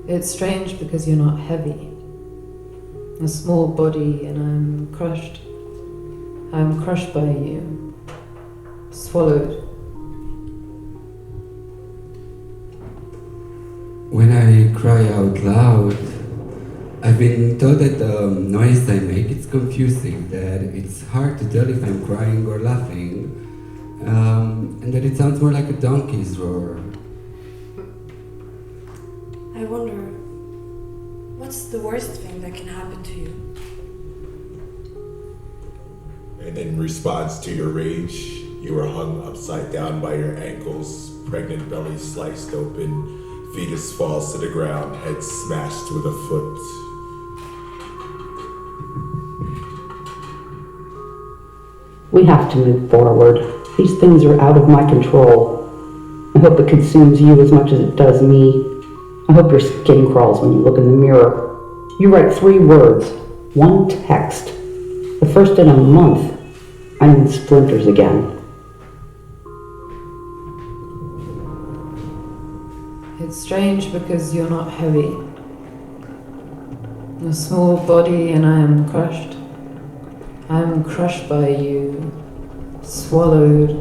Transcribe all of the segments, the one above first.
It's strange because you're not heavy. A small body and I'm crushed. I'm crushed by you. Swallowed. When I cry out loud, I've been told that the noise I make is confusing, that it's hard to tell if I'm crying or laughing, and that it sounds more like a donkey's roar. I wonder, what's the worst thing that can happen to you? And in response to your rage, you were hung upside down by your ankles, pregnant belly sliced open, fetus falls to the ground, head smashed with a foot. We have to move forward. These things are out of my control. I hope it consumes you as much as it does me. I hope your skin crawls when you look in the mirror. You write 3 words, 1 text. The first in a month, I'm in splinters again. It's strange because you're not heavy. A small body and I am crushed. I am crushed by you. Swallowed.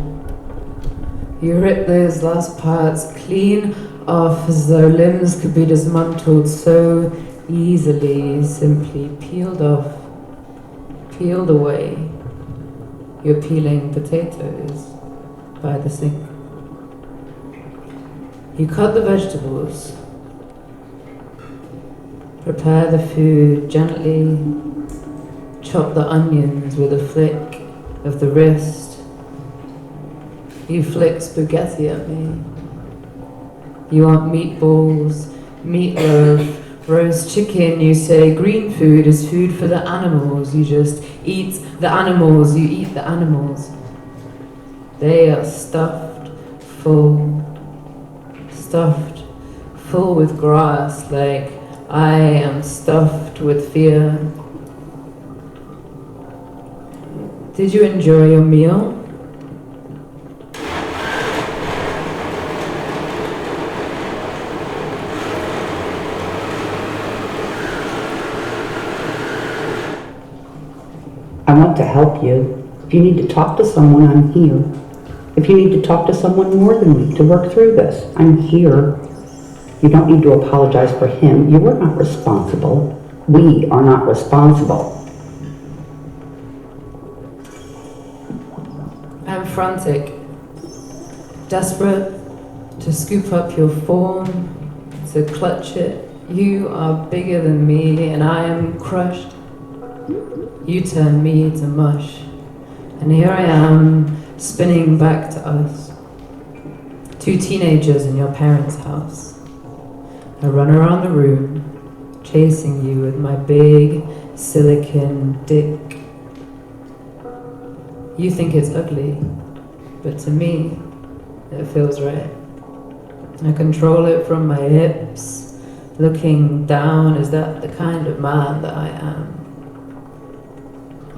You rip those last parts clean off as though limbs could be dismantled so easily, simply peeled off, peeled away. You're peeling potatoes by the sink. You cut the vegetables, prepare the food gently, chop the onions with a flick of the wrist. You flick spaghetti at me. You want meatballs, meatloaf, roast chicken. You say green food is food for the animals. You just eat the animals, you eat the animals. They are stuffed full with grass, like I am stuffed with fear. Did you enjoy your meal? I want to help you. If you need to talk to someone, I'm here. If you need to talk to someone more than me to work through this, I'm here. You don't need to apologize for him. You were not responsible. We are not responsible. I'm frantic, desperate to scoop up your form, to clutch it. You are bigger than me and I am crushed. You turn me to mush. And here I am, spinning back to us. 2 teenagers in your parents' house. I run around the room, chasing you with my big silicon dick. You think it's ugly, but to me, it feels right. I control it from my hips, looking down. Is that the kind of man that I am?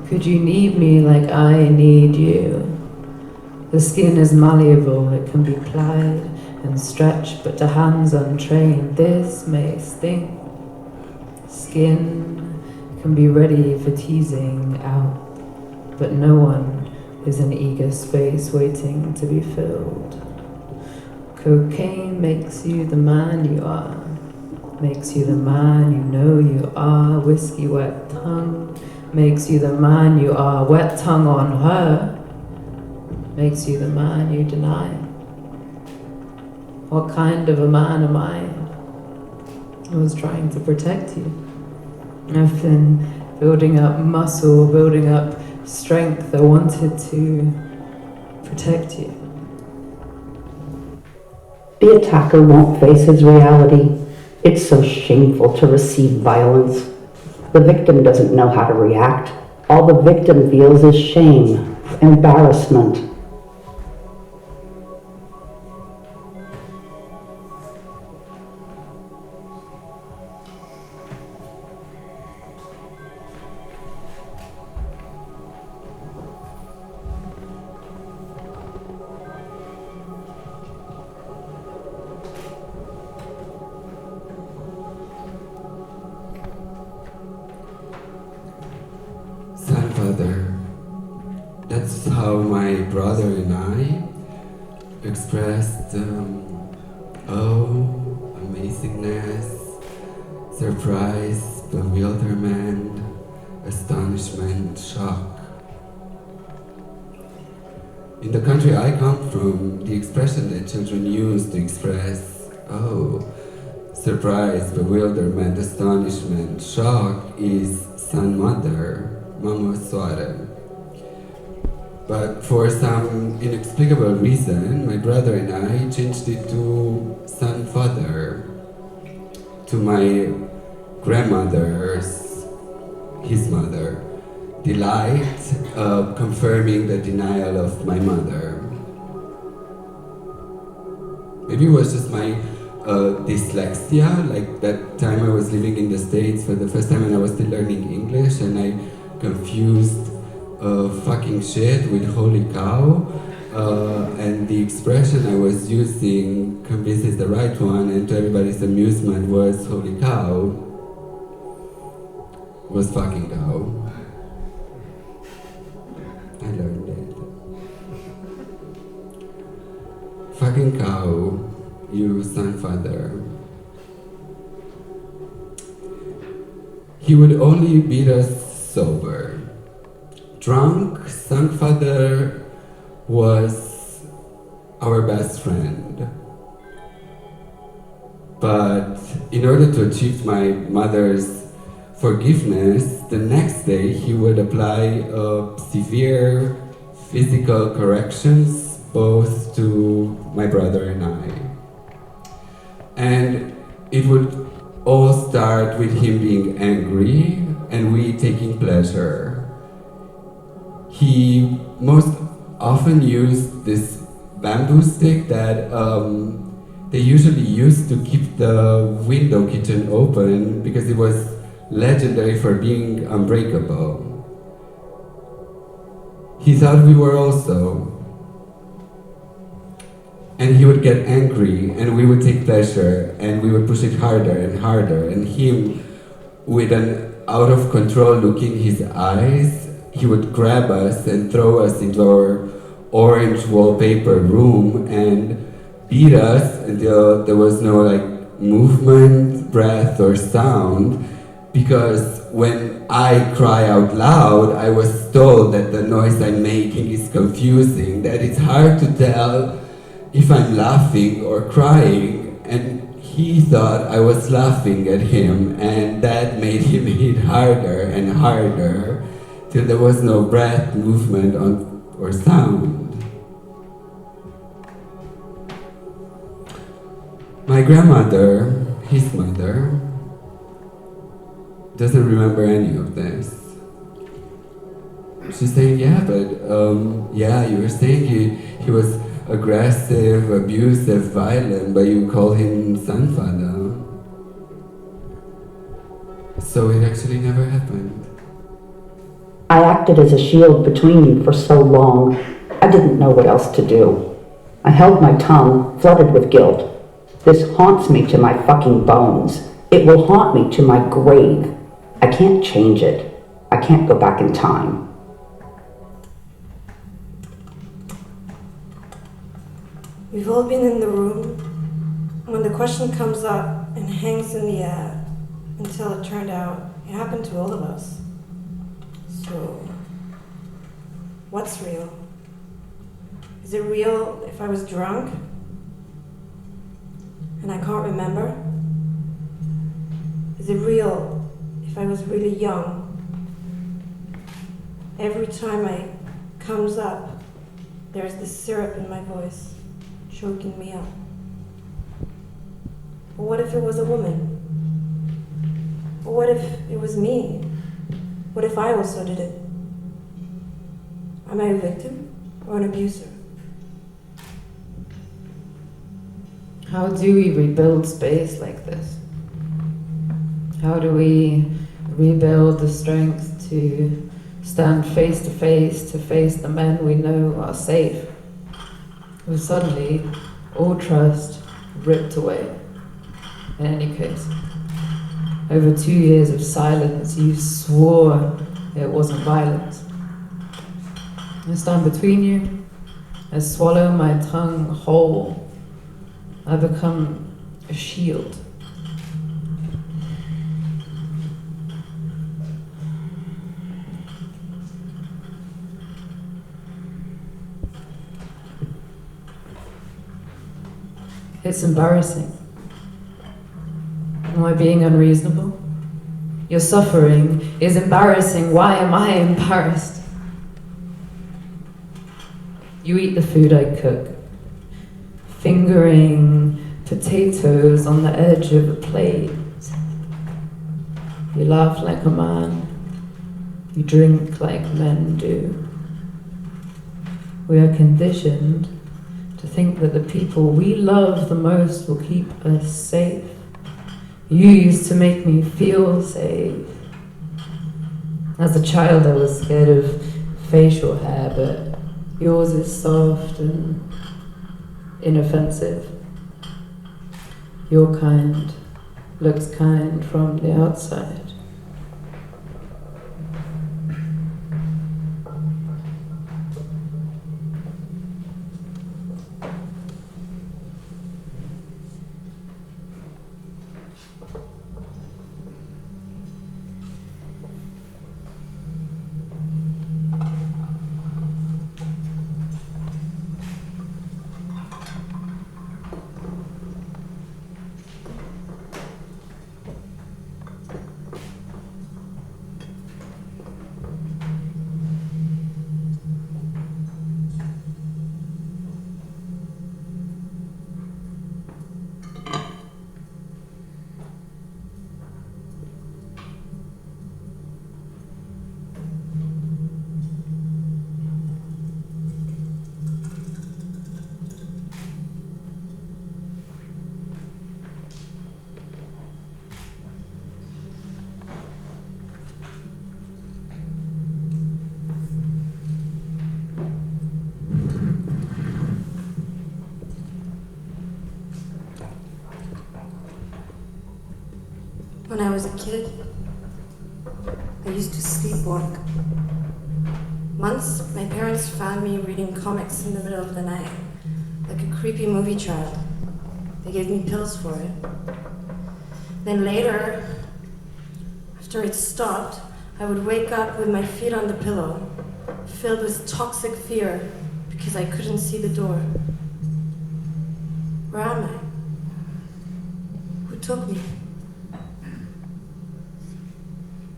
Could you need me like I need you? The skin is malleable, it can be plied and stretched, but to hands untrained, this may sting. Skin can be ready for teasing out, but no one is an eager space waiting to be filled. Cocaine makes you the man you are, makes you the man you know you are. Whiskey wet tongue makes you the man you are. Wet tongue on her makes you the man you deny. What kind of a man am I? I was trying to protect you. I've been building up muscle, building up strength. I wanted to protect you. The attacker won't face his reality. It's so shameful to receive violence. The victim doesn't know how to react. All the victim feels is shame, embarrassment. how my brother and I expressed amazingness, surprise, bewilderment, astonishment, shock. In the country I come from, the expression that children use to express, surprise, bewilderment, astonishment, shock is son mother, mama soare. But for some inexplicable reason, my brother and I changed it to son father, to my grandmother's, his mother, delight, confirming the denial of my mother. Maybe it was just my dyslexia, like that time I was living in the States for the first time and I was still learning English and I confused fucking shit with holy cow, and the expression I was using, convinced is the right one, and to everybody's amusement was holy cow, was fucking cow. I learned it. Fucking cow, you son father. He would only beat us sober. Drunk, son father was our best friend. But in order to achieve my mother's forgiveness, the next day he would apply severe physical corrections both to my brother and I. And it would all start with him being angry and we taking pleasure. He most often used this bamboo stick that they usually used to keep the window kitchen open because it was legendary for being unbreakable. He thought we were also. And he would get angry and we would take pleasure and we would push it harder and harder, and him, with an out of control look in his eyes, he would grab us and throw us into our orange wallpaper room and beat us until there was no like movement, breath or sound, because when I cry out loud, I was told that the noise I'm making is confusing, that it's hard to tell if I'm laughing or crying, and he thought I was laughing at him, and that made him hit harder and harder till there was no breath, movement or sound. My grandmother, his mother, doesn't remember any of this. She's saying, yeah, but you were saying he was aggressive, abusive, violent, but you call him son father. So it actually never happened. I acted as a shield between you for so long, I didn't know what else to do. I held my tongue, flooded with guilt. This haunts me to my fucking bones. It will haunt me to my grave. I can't change it. I can't go back in time. We've all been in the room when the question comes up and hangs in the air until it turned out it happened to all of us. So, what's real? Is it real if I was drunk and I can't remember? Is it real if I was really young? Every time it comes up, there's this syrup in my voice, choking me up. But what if it was a woman? Or what if it was me? What if I also did it? Am I a victim or an abuser? How do we rebuild space like this? How do we rebuild the strength to stand face to face the men we know are safe, who suddenly all trust ripped away? In any case, over 2 years of silence, you swore it wasn't violence. I stand between you. I swallow my tongue whole. I become a shield. It's embarrassing. Am I being unreasonable? Your suffering is embarrassing. Why am I embarrassed? You eat the food I cook, fingering potatoes on the edge of a plate. You laugh like a man. You drink like men do. We are conditioned to think that the people we love the most will keep us safe. You used to make me feel safe. As a child, I was scared of facial hair, but yours is soft and inoffensive. Your kind looks kind from the outside. When I was a kid, I used to sleepwalk. Once, my parents found me reading comics in the middle of the night, like a creepy movie child. They gave me pills for it. Then later, after it stopped, I would wake up with my feet on the pillow, filled with toxic fear because I couldn't see the door. Where am I? Who took me?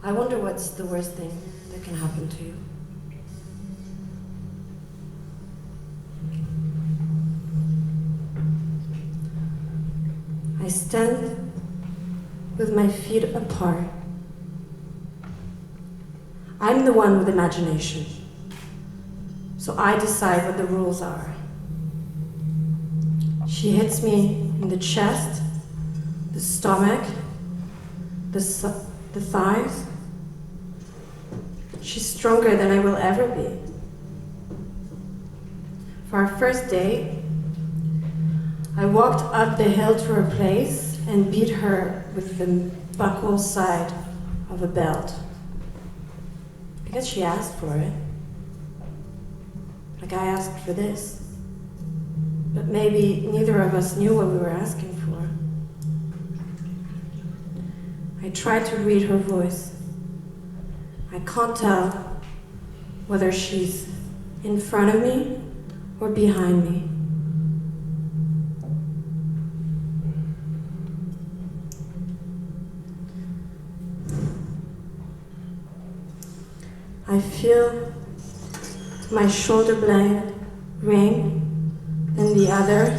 I wonder what's the worst thing that can happen to you. I stand with my feet apart. I'm the one with imagination, so I decide what the rules are. She hits me in the chest, the stomach, the thighs. She's stronger than I will ever be. For our first date, I walked up the hill to her place and beat her with the buckle side of a belt. I guess she asked for it. Like I asked for this. But maybe neither of us knew what we were asking for. I tried to read her voice. I can't tell whether she's in front of me or behind me. I feel my shoulder blade ring, then the other,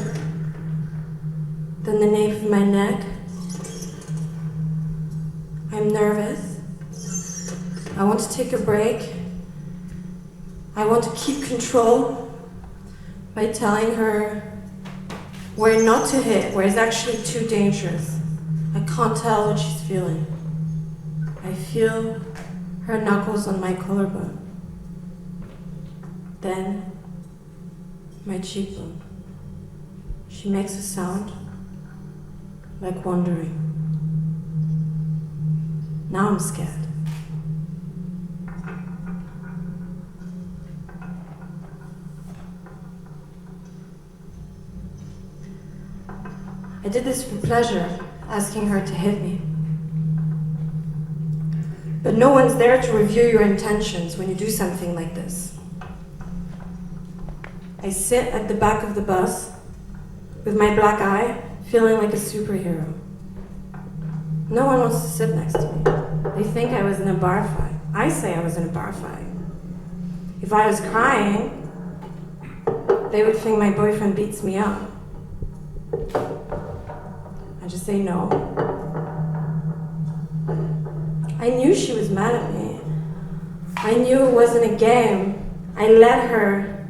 then the nape of my neck. I'm nervous. I want to take a break. I want to keep control by telling her where not to hit, where it's actually too dangerous. I can't tell what she's feeling. I feel her knuckles on my collarbone. Then, my cheekbone. She makes a sound like wondering. Now I'm scared. I did this for pleasure, asking her to hit me. But no one's there to review your intentions when you do something like this. I sit at the back of the bus with my black eye, feeling like a superhero. No one wants to sit next to me. They think I was in a bar fight. I say I was in a bar fight. If I was crying, they would think my boyfriend beats me up. I just say no. I knew she was mad at me. I knew it wasn't a game. I let her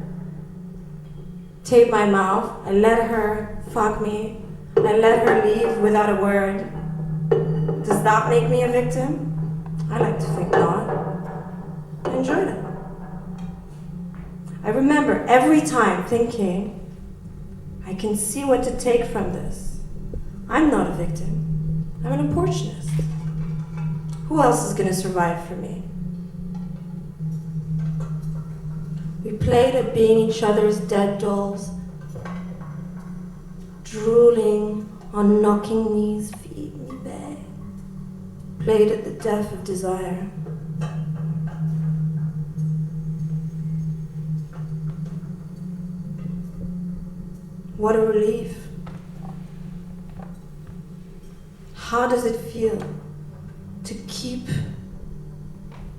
tape my mouth. I let her fuck me. I let her leave without a word. Does that make me a victim? I like to think not. I enjoyed it. I remember every time thinking, I can see what to take from this. I'm not a victim. I'm an opportunist. Who else is going to survive for me? We played at being each other's dead dolls, drooling on knocking knees, feed me, babe. Played at the death of desire. What a relief. How does it feel to keep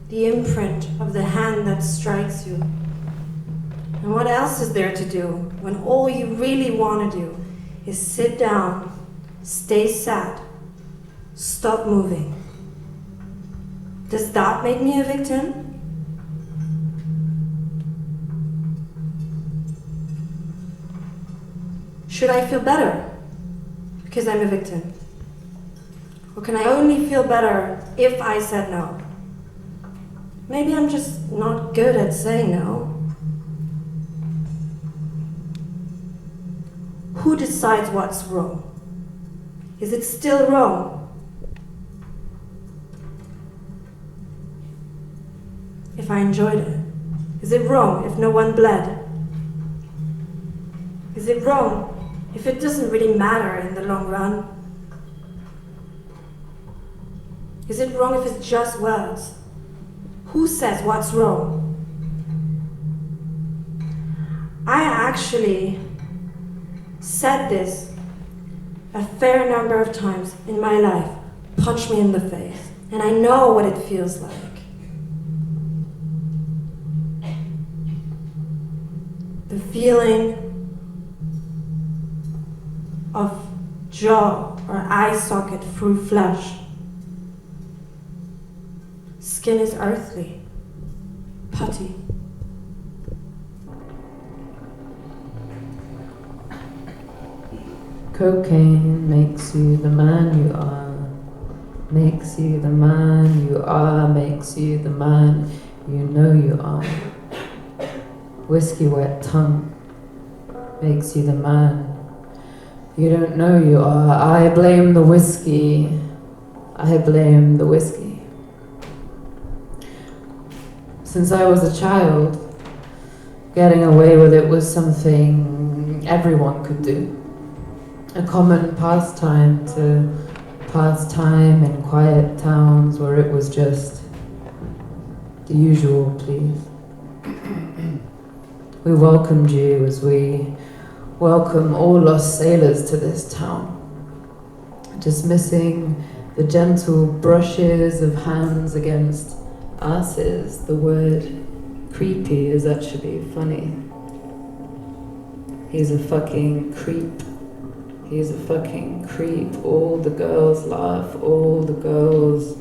the imprint of the hand that strikes you? And what else is there to do when all you really want to do is sit down, stay sat, stop moving? Does that make me a victim? Should I feel better because I'm a victim? Or can I only feel better if I said no? Maybe I'm just not good at saying no. Who decides what's wrong? Is it still wrong? If I enjoyed it? Is it wrong if no one bled? Is it wrong if it doesn't really matter in the long run? Is it wrong if it's just words? Who says what's wrong? I actually said this a fair number of times in my life. Punch me in the face. And I know what it feels like. The feeling of jaw or eye socket through flesh. Skin is earthly, putty. Cocaine makes you the man you are, makes you the man you are, makes you the man you know you are. Whiskey wet tongue makes you the man you don't know you are. I blame the whiskey, I blame the whiskey. Since I was a child, getting away with it was something everyone could do. A common pastime to pass time in quiet towns where it was just the usual, please. We welcomed you as we welcome all lost sailors to this town, dismissing the gentle brushes of hands against asses. The word creepy is actually funny. He's a fucking creep. He's a fucking creep. All the girls laugh. All the girls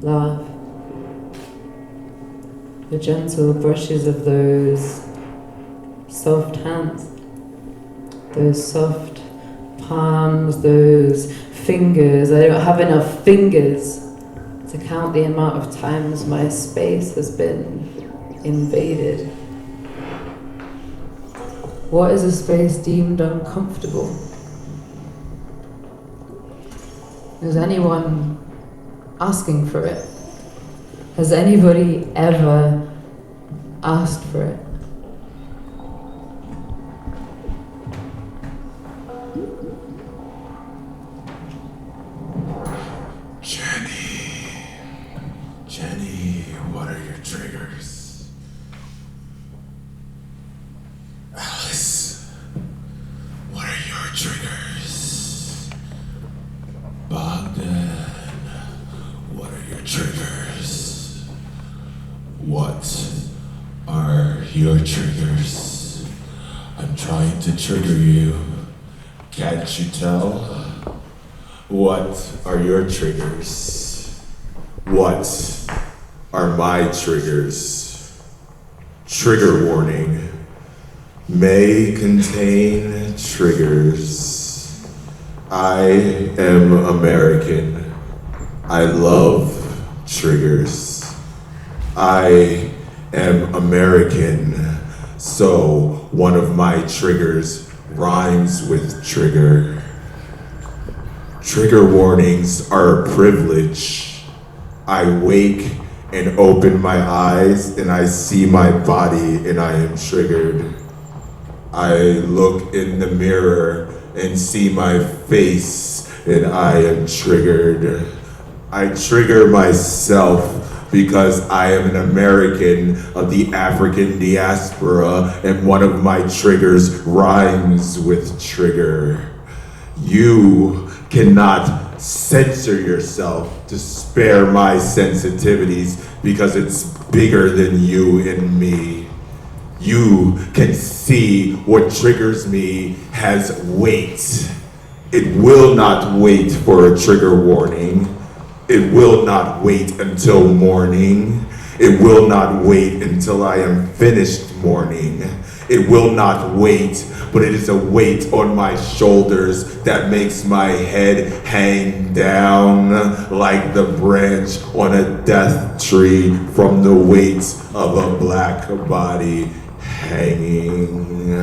laugh. The gentle brushes of those soft hands, those soft palms, those fingers. I don't have enough fingers to count the amount of times my space has been invaded. What is a space deemed uncomfortable? Is anyone asking for it? Has anybody ever asked for it? triggers? Bogdan, what are your triggers? What are your triggers? I'm trying to trigger you. Can't you tell? What are your triggers? What are my triggers? Trigger warning may contain triggers. I am American. I love triggers. I am American, so one of my triggers rhymes with trigger. Trigger warnings are a privilege. I wake and open my eyes and I see my body and I am triggered. I look in the mirror and see my face and I am triggered. I trigger myself because I am an American of the African diaspora and one of my triggers rhymes with trigger. You cannot censor yourself to spare my sensitivities because it's bigger than you and me. You can see what triggers me has weight. It will not wait for a trigger warning. It will not wait until morning. It will not wait until I am finished mourning. It will not wait, but it is a weight on my shoulders that makes my head hang down like the branch on a death tree from the weight of a black body hanging,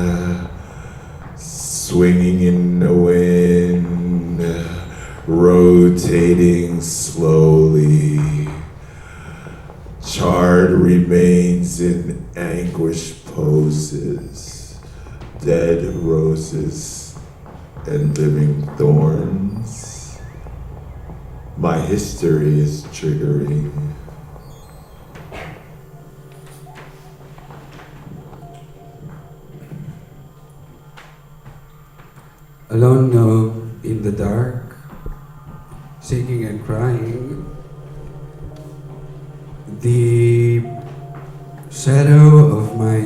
swinging in the wind, rotating slowly. Charred remains in anguish poses, dead roses and living thorns. My history is triggering. Alone in the dark, shaking and crying, the shadow of my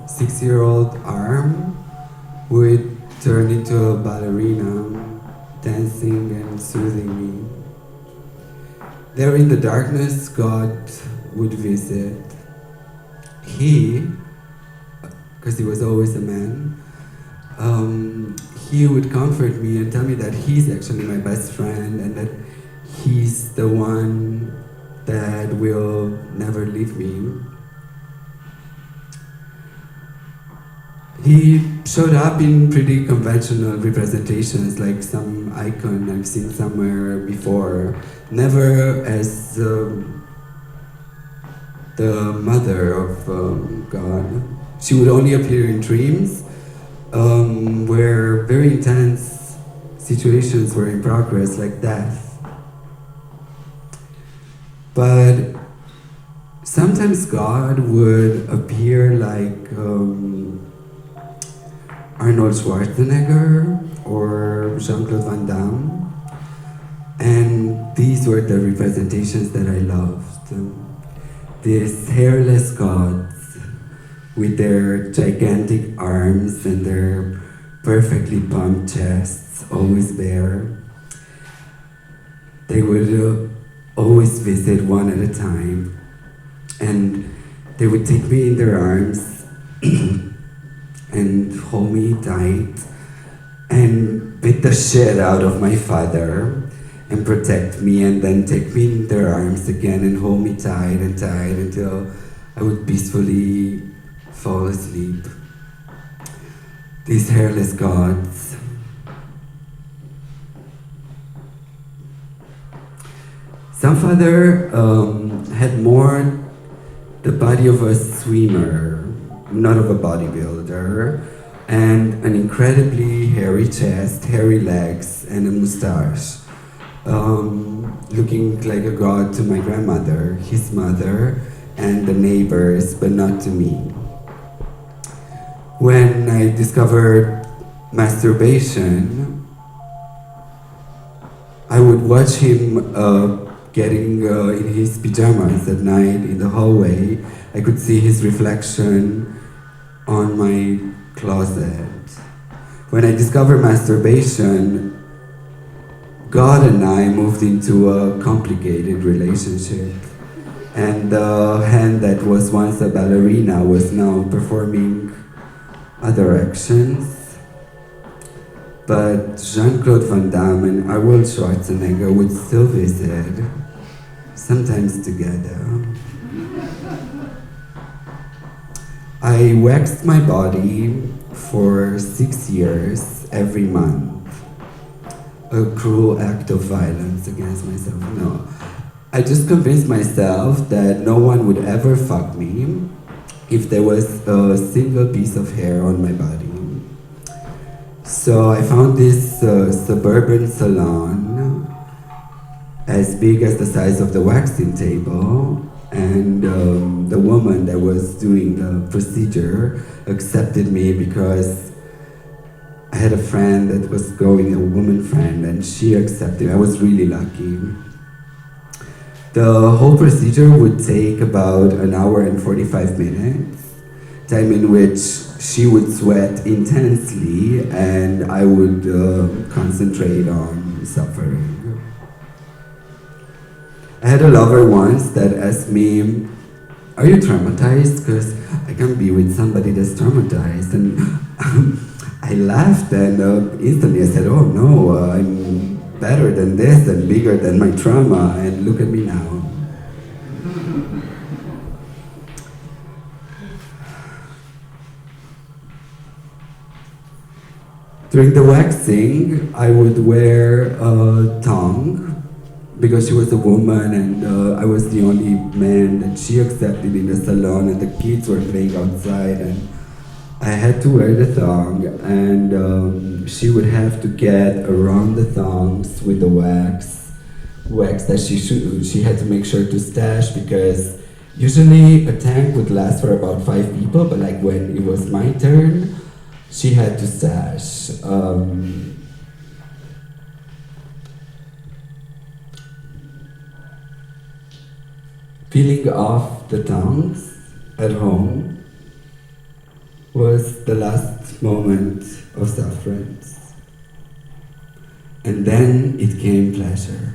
6-year-old arm would turn into a ballerina, dancing and soothing me. There in the darkness, God would visit. He, because he was always a man, he would comfort me and tell me that he's actually my best friend and that he's the one that will never leave me. He showed up in pretty conventional representations, like some icon I've seen somewhere before, never as the mother of God. She would only appear in dreams, where very intense situations were in progress, like death. But sometimes God would appear like Arnold Schwarzenegger or Jean-Claude Van Damme. And these were the representations that I loved. These hairless gods with their gigantic arms and their perfectly pumped chests, always bare. They would always visit one at a time, and they would take me in their arms and hold me tight and beat the shit out of my father and protect me, and then take me in their arms again and hold me tight and tight until I would peacefully fall asleep. These hairless gods. Some father had more the body of a swimmer, not of a bodybuilder, and an incredibly hairy chest, hairy legs, and a mustache. Looking like a god to my grandmother, his mother, and the neighbors, but not to me. When I discovered masturbation, I would watch him getting in his pajamas at night in the hallway. I could see his reflection on my closet. When I discovered masturbation, God and I moved into a complicated relationship. And the hand that was once a ballerina was now performing other actions. But Jean-Claude Van Damme and Arnold Schwarzenegger would still visit, sometimes together. I waxed my body for 6 years, every month. A cruel act of violence against myself. No. I just convinced myself that no one would ever fuck me if there was a single piece of hair on my body. So I found this suburban salon as big as the size of the waxing table, and the woman that was doing the procedure accepted me because I had a friend that was going, a woman friend, and she accepted me. I was really lucky. The whole procedure would take about 1 hour and 45 minutes, time in which she would sweat intensely and I would concentrate on suffering. I had a lover once that asked me, "Are you traumatized? Because I can't be with somebody that's traumatized." And I laughed and instantly I said, "Oh no, I'm better than this and bigger than my trauma, and look at me now." During the waxing, I would wear a tongue because she was a woman and I was the only man that she accepted in the salon, and the kids were playing outside, and I had to wear the thong, and she would have to get around the thongs with the wax that she had to make sure to stash, because usually a tank would last for about 5 people, but like when it was my turn, she had to stash. Peeling off the tongues at home was the last moment of sufferance. And then it came pleasure.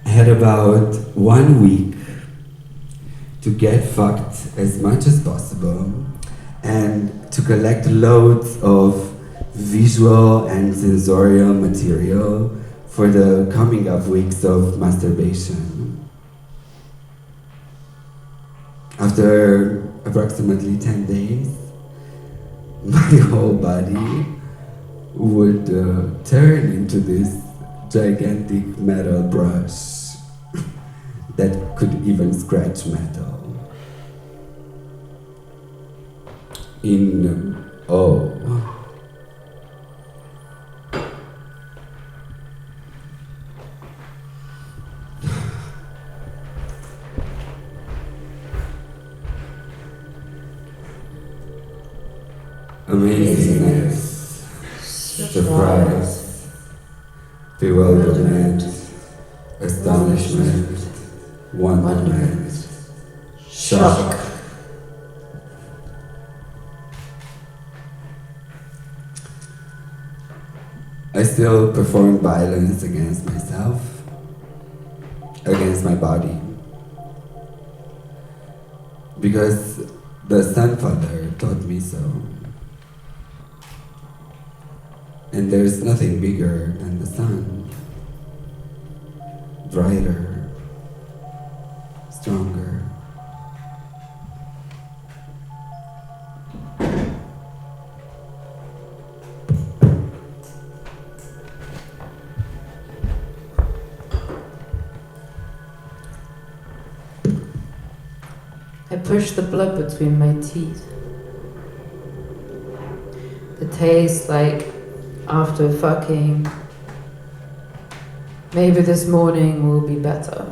I had about 1 week to get fucked as much as possible and to collect loads of visual and sensorial material for the coming up weeks of masturbation. After approximately 10 days, my whole body would turn into this gigantic metal brush that could even scratch metal. Amazingness, surprise, bewilderment, astonishment, wonderment, shock. I still perform violence against myself, against my body, because the Sun Father taught me so. And there's nothing bigger than the sun, brighter, stronger. I push the blood between my teeth. The taste like after fucking. Maybe this morning will be better.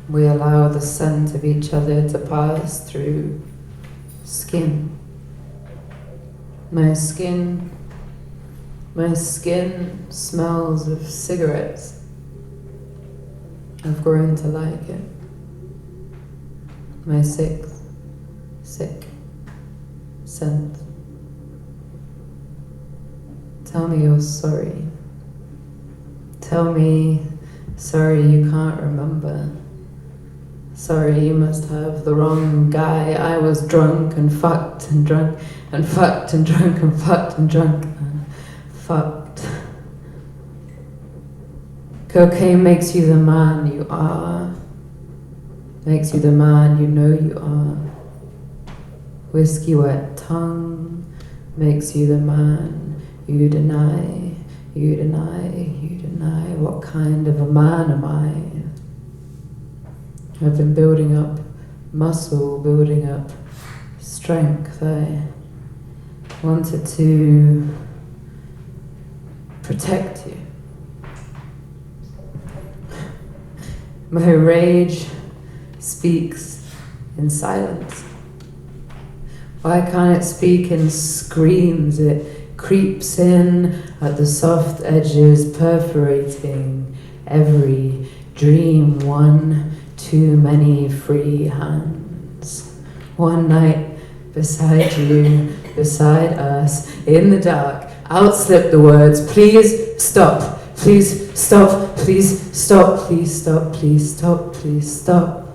We allow the scent of each other to pass through skin. My skin smells of cigarettes. I've grown to like it. My sick scent. Tell me you're sorry. Tell me, sorry you can't remember. Sorry you must have the wrong guy. I was drunk and fucked and drunk and fucked and drunk and fucked and drunk and fucked. Cocaine makes you the man you are. Makes you the man you know you are. Whiskey wet tongue makes you the man you deny. You deny, you deny. What kind of a man am I? I've been building up muscle, building up strength. I wanted to protect you. My rage speaks in silence. Why can't it speak in screams? It creeps in at the soft edges, perforating every dream. One too many free hands. One night beside you, beside us, in the dark, out slip the words, please stop, please stop, please stop, please stop, please stop, please stop.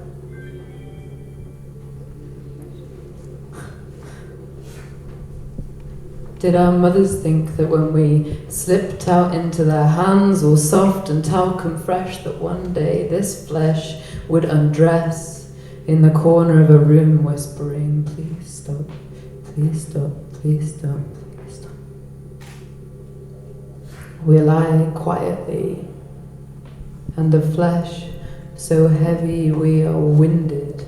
Did our mothers think that when we slipped out into their hands, all soft and talcum fresh, that one day this flesh would undress in the corner of a room whispering, please stop, please stop, please stop, please stop. We lie quietly, and the flesh so heavy we are winded,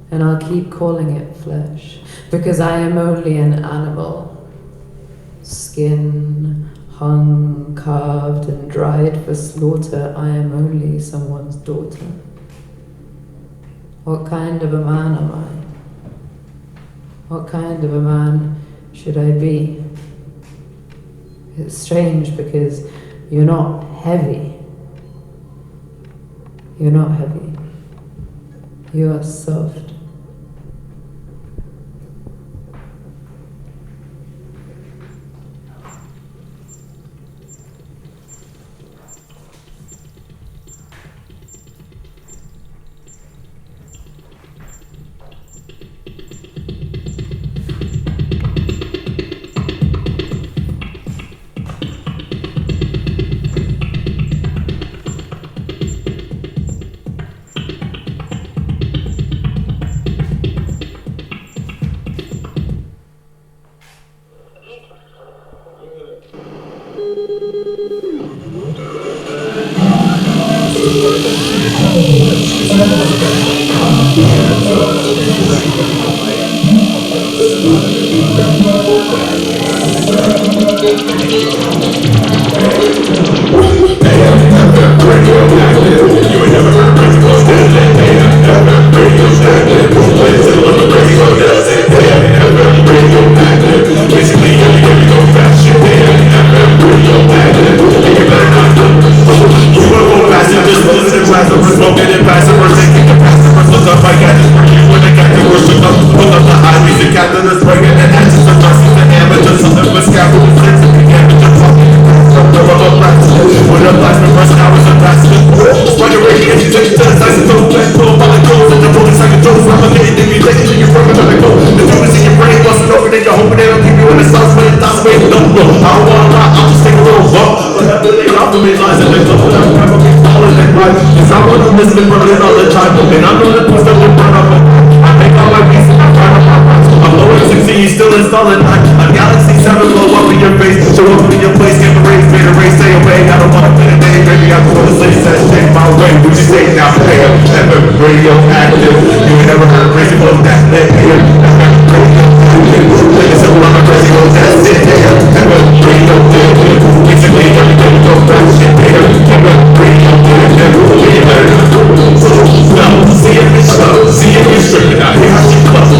and I'll keep calling it flesh, because I am only an animal. Skin, hung, carved and dried for slaughter, I am only someone's daughter. What kind of a man am I? What kind of a man should I be? It's strange because you're not heavy. You're not heavy. You are soft.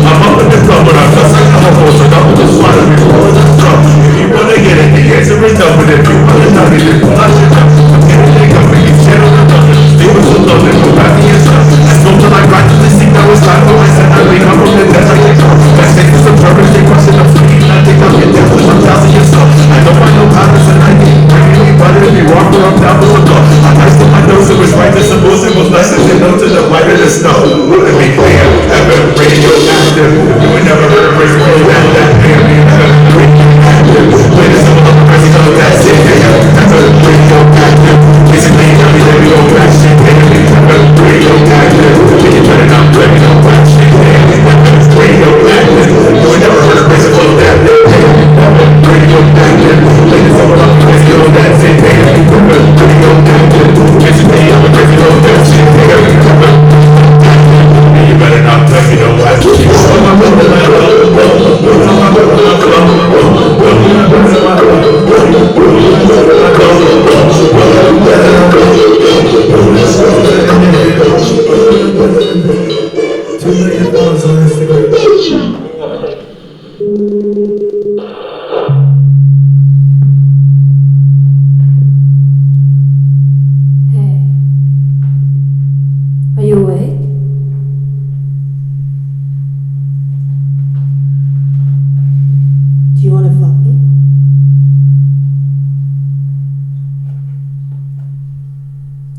I'm up in the club, but I'm just like a homo, so don't just wanna be they question of speed, I think I'll get death with 1,000 years old. I don't find no patterns and I think bringing me butter if we walk around down the floor. I iced up my nose, it was right, the symbols, it was nice as they know to the white of the snow. Look at me, clear, ever radioactive. You would never heard a person call that radioactive. Play the symbol of a person called that's it, that's a radioactive. Basically, tell me that we don't back shit, radioactive. Make it better not let me know back shit, radioactive. You would never heard a person call that radioactive. Play the symbol of a person called that's it, radioactive. Basically, I'm a crazy little bitch, you better not tell me no last shit. Hey. Are you awake? Do you want to fuck me?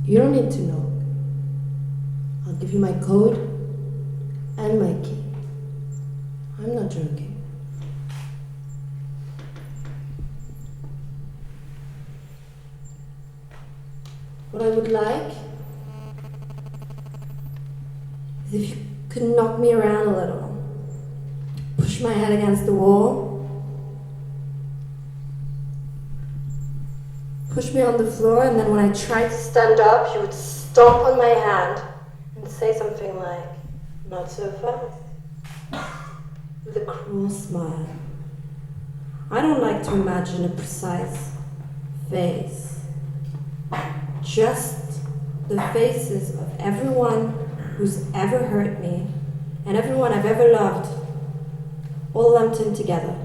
You don't need to know. I'll give you my code and my key. I'm not joking. What I would like is if you could knock me around a little, push my head against the wall, push me on the floor, and then when I tried to stand up, you would stomp on my hand and say something like, "Not so fast," with a cruel smile. I don't like to imagine a precise face. Just the faces of everyone who's ever hurt me and everyone I've ever loved, all lumped in together.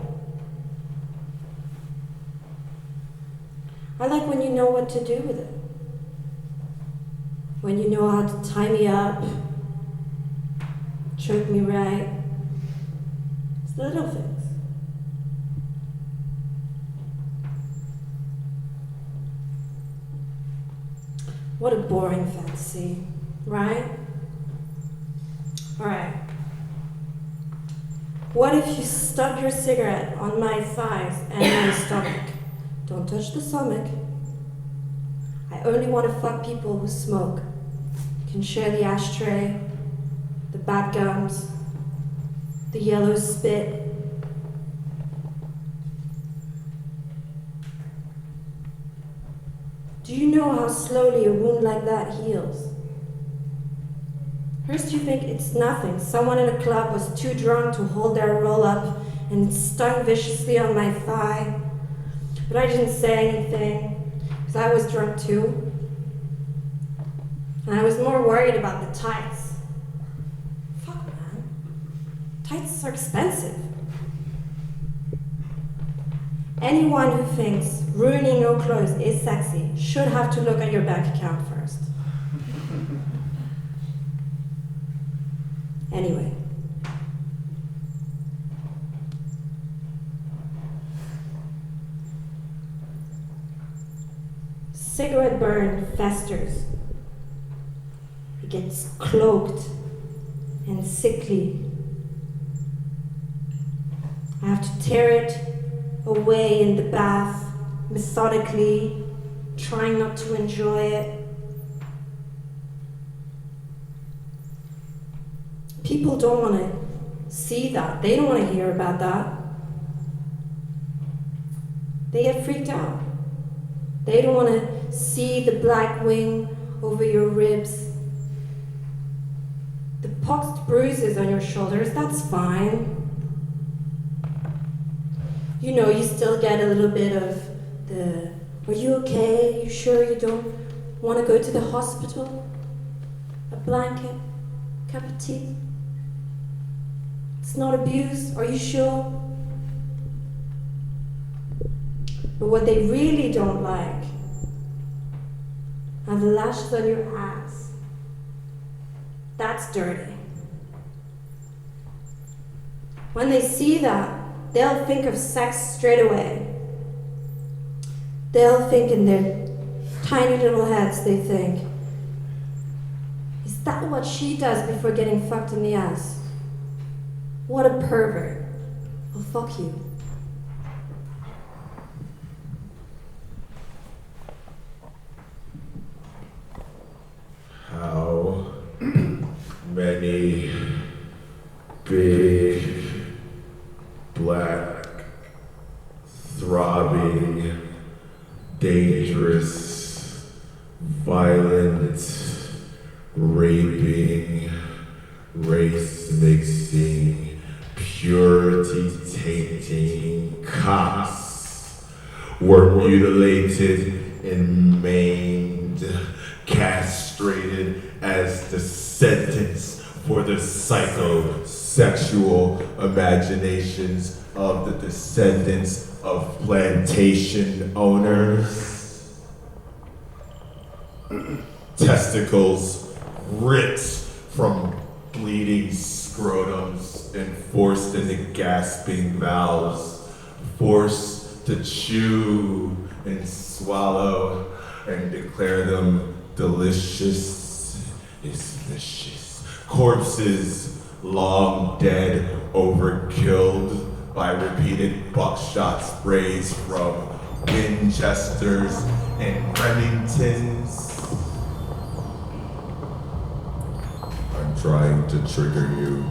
I like when you know what to do with it. When you know how to tie me up, choke me right. It's the little things. What a boring fantasy, right? All right. What if you stuck your cigarette on my thighs and my stomach? Don't touch the stomach. I only want to fuck people who smoke. Can share the ashtray, the bad gums, the yellow spit. Do you know how slowly a wound like that heals? First you think it's nothing. Someone in a club was too drunk to hold their roll up and it stung viciously on my thigh. But I didn't say anything because I was drunk too. And I was more worried about the tights. Fuck, man. Tights are expensive. Anyone who thinks ruining your clothes is sexy should have to look at your bank account first. Anyway. Cigarette burn festers. It gets cloaked and sickly. I have to tear it away in the bath, methodically, trying not to enjoy it. People don't want to see that. They don't want to hear about that. They get freaked out. They don't want to see the black wing over your ribs. The poxed bruises on your shoulders, that's fine. You know, you still get a little bit of the, are you okay? You sure you don't want to go to the hospital? A blanket? Cup of tea? It's not abuse, are you sure? But what they really don't like are the lashes on your ass. That's dirty. When they see that, they'll think of sex straight away. They'll think in their tiny little heads, they think, is that what she does before getting fucked in the ass? What a pervert. Well, fuck you. How many big, black, throbbing, dangerous, violent, raping, race mixing, purity tainting cocks were mutilated and maimed, castrated as the sentence for the psychosexual imaginations of the descendants of plantation owners. Testicles ripped from bleeding scrotums and forced into gasping mouths, forced to chew and swallow and declare them delicious is vicious. Corpses long dead, overkilled by repeated buckshot sprays from Winchesters and Remingtons. I'm trying to trigger you.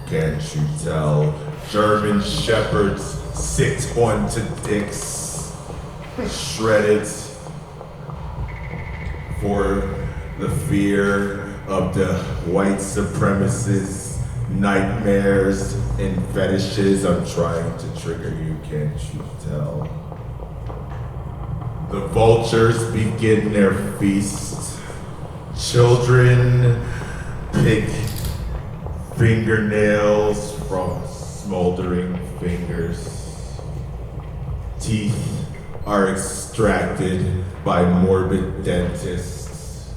Can't you tell? German shepherds sit onto dicks, shredded for the fear of the white supremacists, nightmares, and fetishes. I'm trying to trigger you, can't you tell? The vultures begin their feast. Children pick fingernails from smoldering fingers. Teeth are extracted by morbid dentists,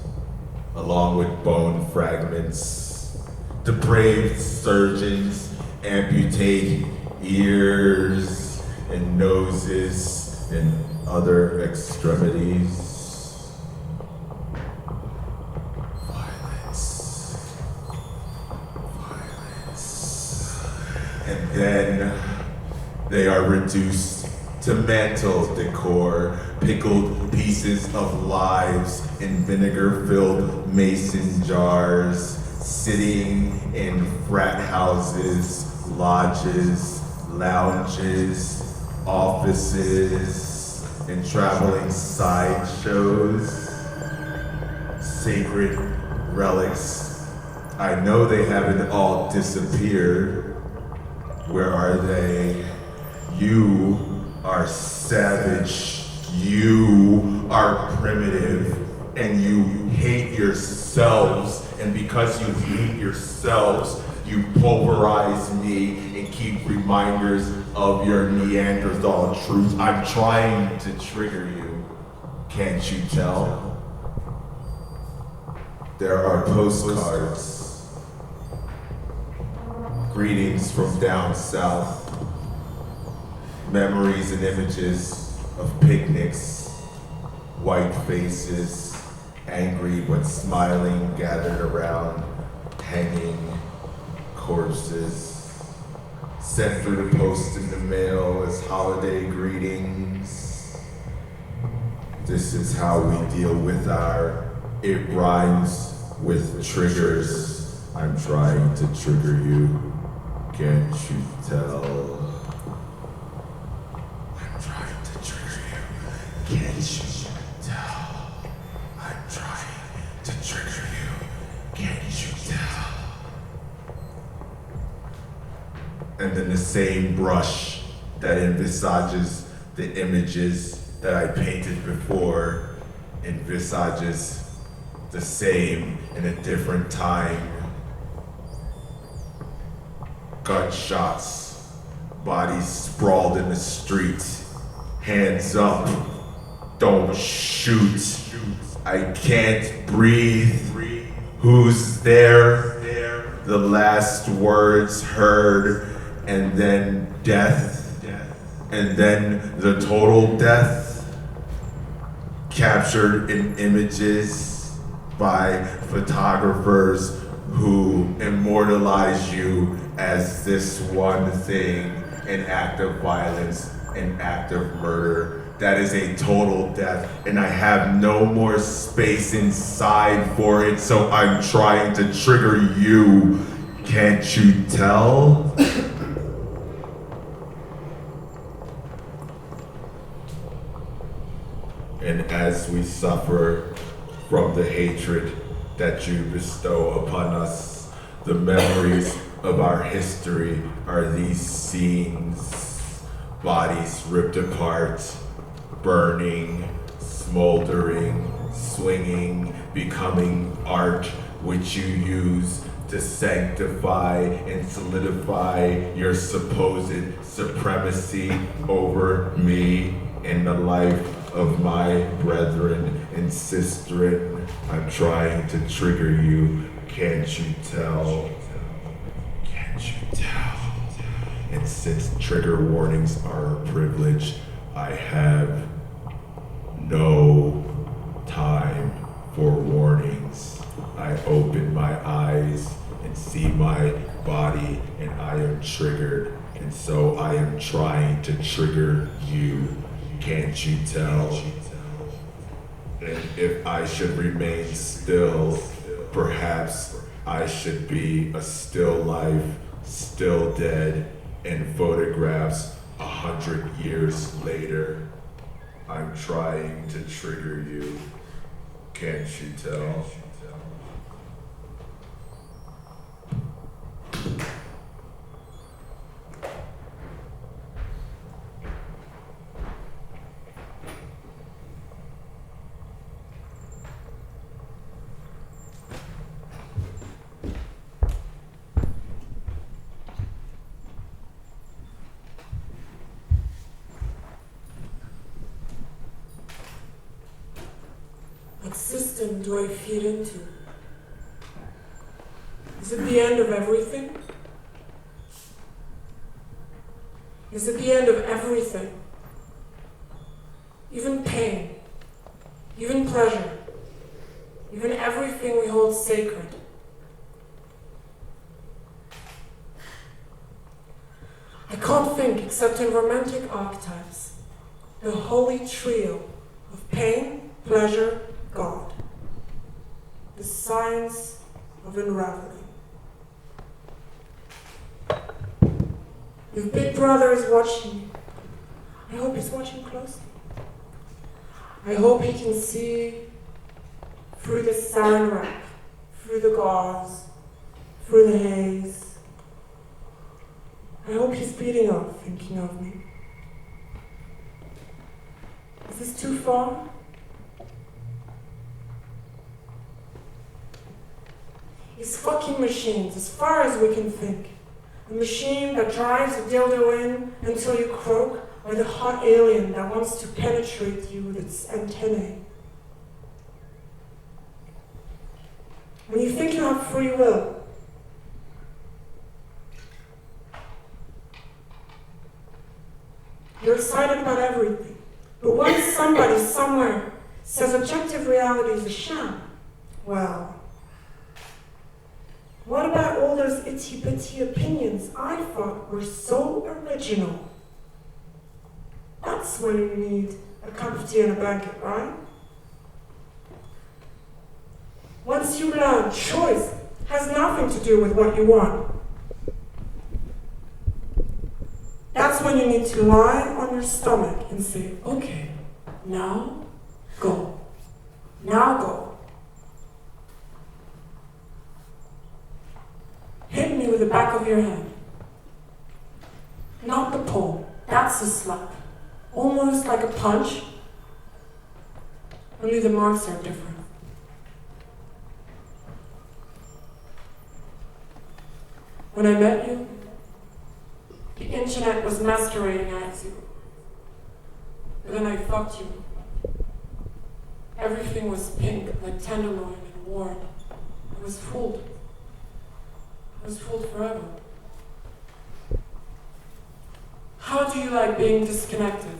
along with bone fragments. Depraved surgeons amputate ears and noses and other extremities. Violence. And then they are reduced to mantle decor, pickled pieces of lives in vinegar-filled mason jars, sitting in frat houses, lodges, lounges, offices, and traveling sideshows. Sacred relics. I know they haven't all disappeared. Where are they? You are savage, you are primitive, and you hate yourselves, and because you hate yourselves, you pulverize me and keep reminders of your Neanderthal truth. I'm trying to trigger you, can't you tell? There are postcards, greetings from down south, memories and images of picnics, white faces, angry but smiling, gathered around hanging corpses, sent through the post in the mail as holiday greetings. This is how we deal with our it rhymes with triggers. I'm trying to trigger you, can't you tell? Can't you tell? I'm trying to trigger you. Can't you tell? And then the same brush that envisages the images that I painted before envisages the same in a different time. Gunshots, bodies sprawled in the street, hands up. Don't shoot. I can't breathe. Who's there? The last words heard and then death, and then the total death, captured in images by photographers who immortalize you as this one thing, an act of violence, an act of murder. That is a total death, and I have no more space inside for it, so I'm trying to trigger you. Can't you tell? And as we suffer from the hatred that you bestow upon us, the memories of our history are these scenes, bodies ripped apart, burning, smoldering, swinging, becoming art which you use to sanctify and solidify your supposed supremacy over me and the life of my brethren and sisterin. I'm trying to trigger you. Can't you tell? Can't you tell? And since trigger warnings are a privilege, I have no time for warnings. I open my eyes and see my body, and I am triggered, and so I am trying to trigger you. Can't you tell? And if I should remain still, perhaps I should be a still life, still dead, in photographs 100 years later. I'm trying to trigger you. Can't you tell? What system do I feed into? Is it the end of everything? Is it the end of everything? Even pain, even pleasure, even everything we hold sacred. I can't think except in romantic archetypes, the holy trio of pain, pleasure, God, the science of unraveling. Your big brother is watching you. I hope he's watching closely. I hope he can see through the saran wrap, through the gauze, through the haze. I hope he's beating off thinking of me. Is this too far? These fucking machines, as far as we can think. A machine that drives a dildo in until you croak, or the hot alien that wants to penetrate you with its antennae. When you think you have free will, you're excited about everything. But once somebody somewhere says objective reality is a sham, well, what about all those itty-bitty opinions I thought were so original? That's when you need a cup of tea and a blanket, right? Once you learn choice has nothing to do with what you want, that's when you need to lie on your stomach and say, okay, now go. Now go. Hit me with the back of your hand. Not the palm. That's a slap. Almost like a punch. Only the marks are different. When I met you, the internet was masquerading as you. But then I fucked you. Everything was pink, like tenderloin and warm. I was fooled. I was fooled forever. How do you like being disconnected?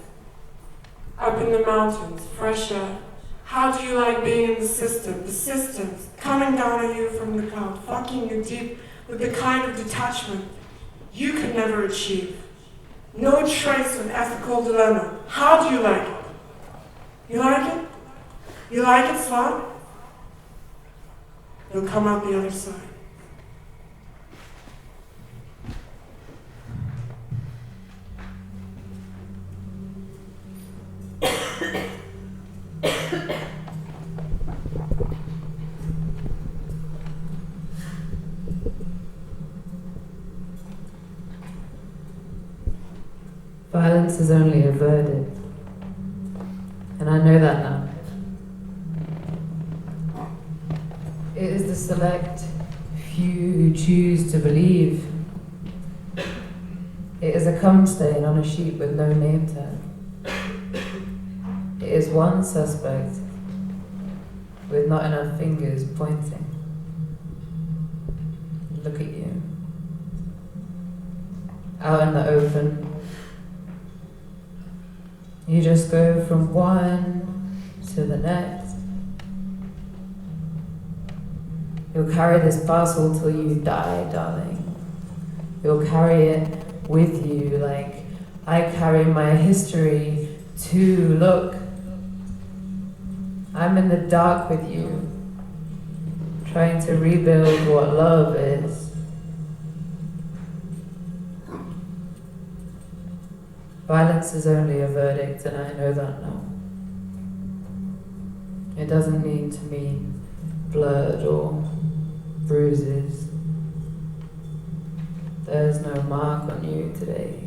Up in the mountains, fresh air. How do you like being in the systems coming down on you from the cloud, fucking you deep with the kind of detachment you could never achieve? No trace of ethical dilemma. How do you like it? You like it? You like it, Swan? You'll come out the other side. Violence is only a verdict, and I know that now. It is the select few who choose to believe. It is a cum stain on a sheet with no name tag. It is one suspect with not enough fingers pointing. Look at you. Out in the open. You just go from one to the next. You'll carry this parcel till you die, darling. You'll carry it with you like I carry my history too. Look, I'm in the dark with you, trying to rebuild what love is. Violence is only a verdict, and I know that now. It doesn't need to mean blood or bruises. There's no mark on you today.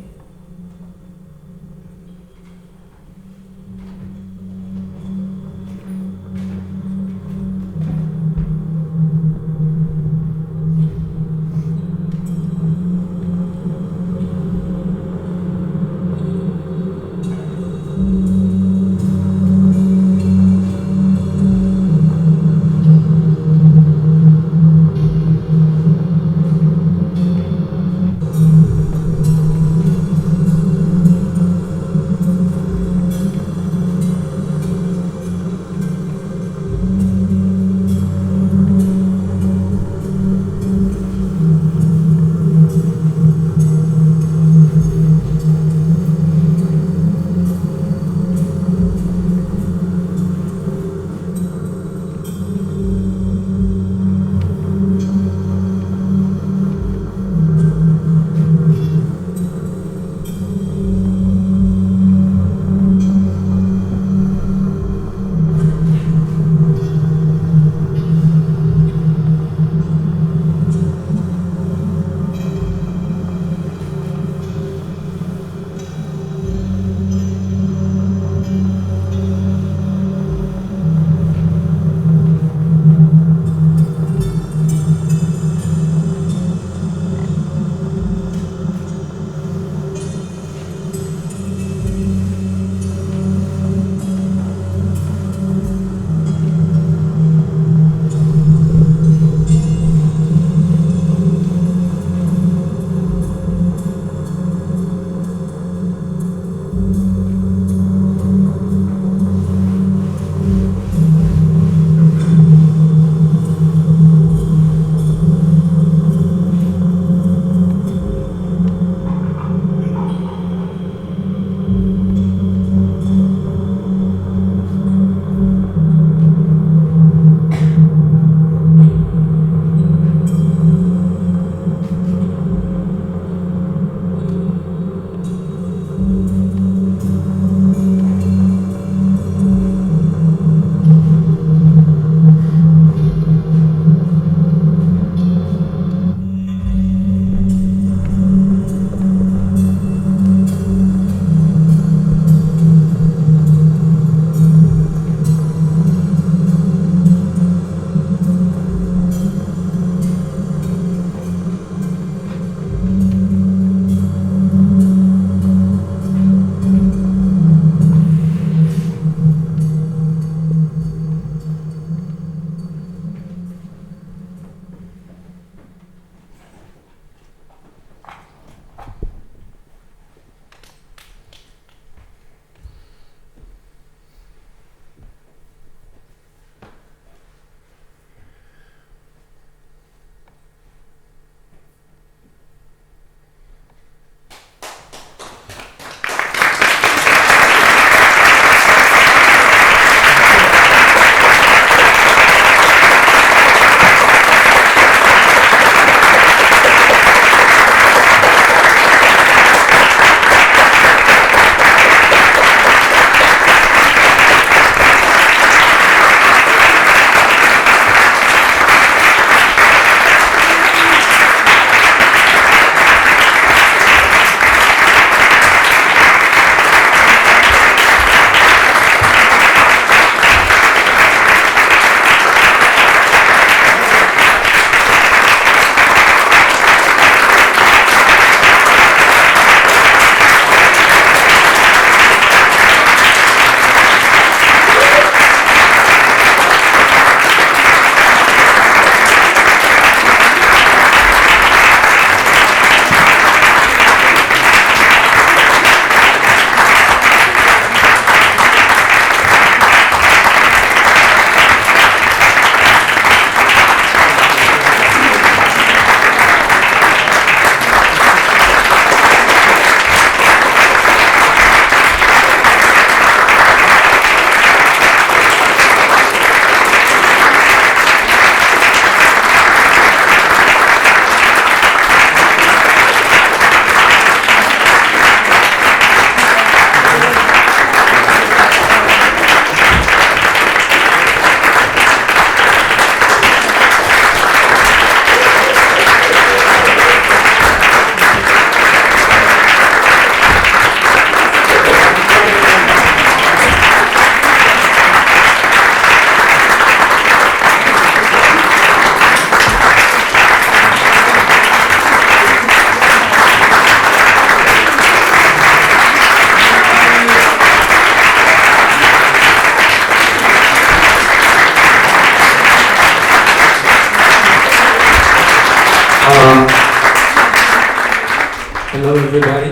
Hello everybody.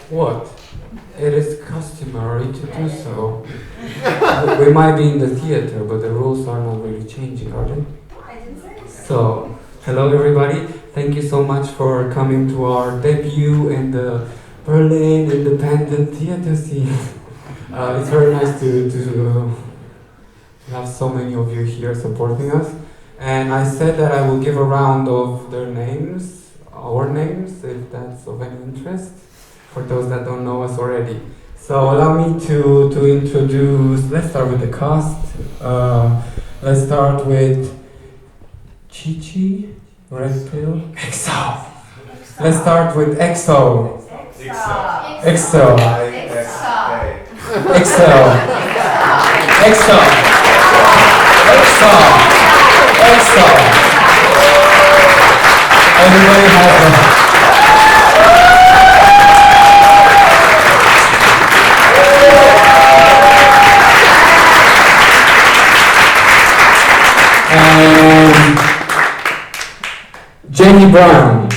What? It is customary to do so. We might be in the theater, but the rules are not really changing, are they? So, hello everybody. Thank you so much for coming to our debut in the Berlin independent theater scene. It's very nice to have so many of you here supporting us. And I said that I will give a round of their names, our names, if that's of any interest, for those that don't know us already. So allow me to introduce, let's start with the cast. Let's start with Chi-Chi, REDPILL, EXO. Let's start with EXO. EXO. EXO. Everybody has Jenny Brown.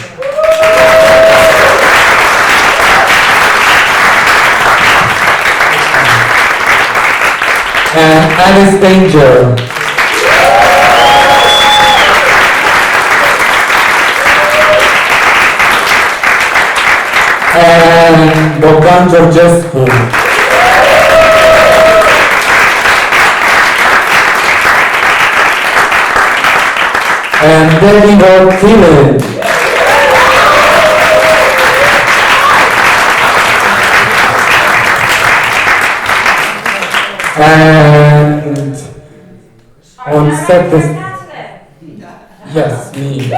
And Alice Danger. And BOGDAN GEORGESCU. And VAUGHT-THELIN. And on set this. Yes, me.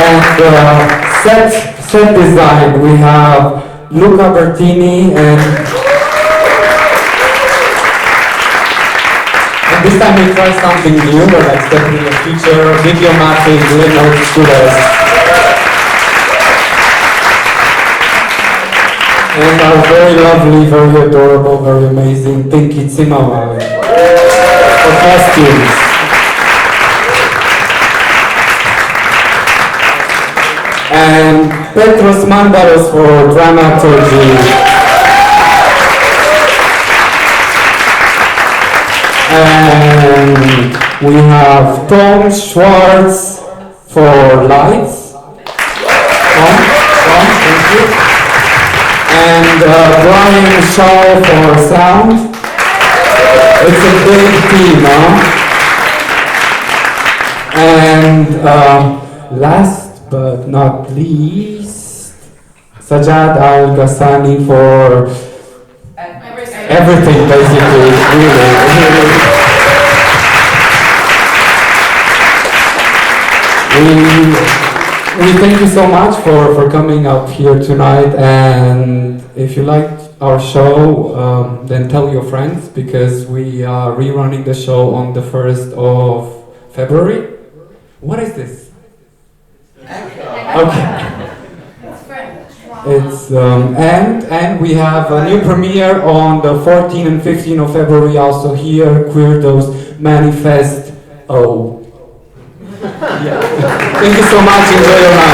And set design, we have Luca Bertini and this time we try something new, we're expecting a future videomatic Linux students. And our very lovely, very adorable, very amazing Pinky Zimmerman for costumes. And PETROS MANDALOS for dramaturgy. And we have Tom Schwartz for lights. Tom, thank you. And Brian Shaw for sound. It's a big team, huh? And last but not least, Sajad Al-Ghassani for everything, basically, really. We thank you so much for coming out here tonight, and if you liked our show, then tell your friends, because we are rerunning the show on the 1st of February. What is this? Okay. It's and we have a new premiere on the 14th and 15th of February also here, Queerdos Manifest. Oh. Yeah. Thank you so much. Enjoy your night.